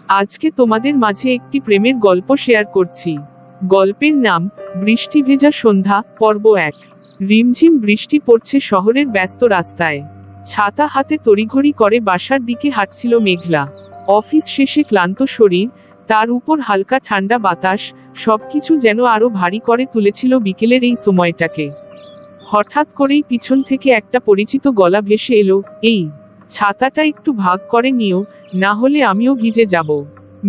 আজকে তোমাদের মাঝে একটি প্রেমের গল্প শেয়ার করছি। গল্পের নাম বৃষ্টি ভেজা সন্ধ্যা, পর্ব 1। রিমঝিম বৃষ্টি পড়ছে শহরের ব্যস্ত রাস্তায়। ছাতা হাতে তড়িঘড়ি করে বাসার দিকে হাঁটছিল মেঘলা। অফিস শেষে ক্লান্ত শরীর, তার উপর হালকা ঠান্ডা বাতাস, সবকিছু যেন আরো ভারী করে তুলেছিল বিকেলের এই সময়টাকে। হঠাৎ করেই পিছন থেকে একটা পরিচিত গলা ভেসে এলো, এই ছাতাটা একটু ভাগ করে নিও, না হলে আমিও ভিজে যাব।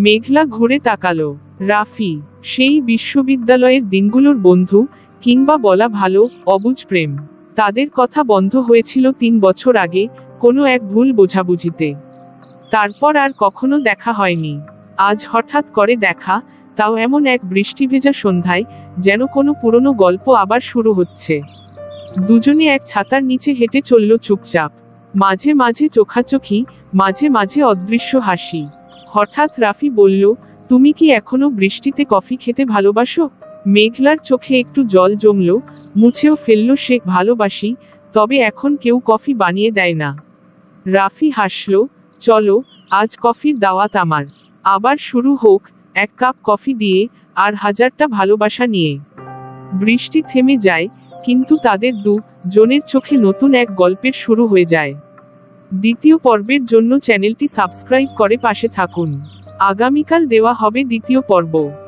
মেঘলা ঘুরে তাকালো। রাফি, সেই বিশ্ববিদ্যালয়ের দিনগুলোর বন্ধু, কিংবা বলা ভালো অবুঝ প্রেম। তাদের কথা বন্ধ হয়েছিল 3 বছর আগে, কোনো এক ভুল বোঝাবুঝিতে। তারপর আর কখনো দেখা হয়নি। আজ হঠাৎ করে দেখা, তাও এমন এক বৃষ্টি ভেজা সন্ধ্যায়, যেন কোনো পুরনো গল্প আবার শুরু হচ্ছে। দুজনে এক ছাতার নিচে হেঁটে চলল চুপচাপ। মাঝে মাঝে চোখাচোখি, মাঝে মাঝে অদৃশ্য হাসি। হঠাৎ রাফি বলল, তুমি কি এখনো বৃষ্টিতে কফি খেতে ভালোবাসো? মেঘলার চোখে একটু জল জমল, মুছেও ফেলল সে, ভালোবাসি, তবে এখন কেউ কফি বানিয়ে দেয় না। রাফি হাসল, চলো, আজ কফির দাওয়াত আমার। আবার শুরু হোক, 1 কাপ কফি দিয়ে, আর 1000টা ভালোবাসা নিয়ে। বৃষ্টি থেমে যায়, কিন্তু তাদের জনের চোখে নতুন এক গল্পের শুরু হয়ে যায়। দ্বিতীয় পর্বের জন্য চ্যানেলটি সাবস্ক্রাইব করে পাশে থাকুন। আগামীকাল দেওয়া হবে দ্বিতীয় পর্ব।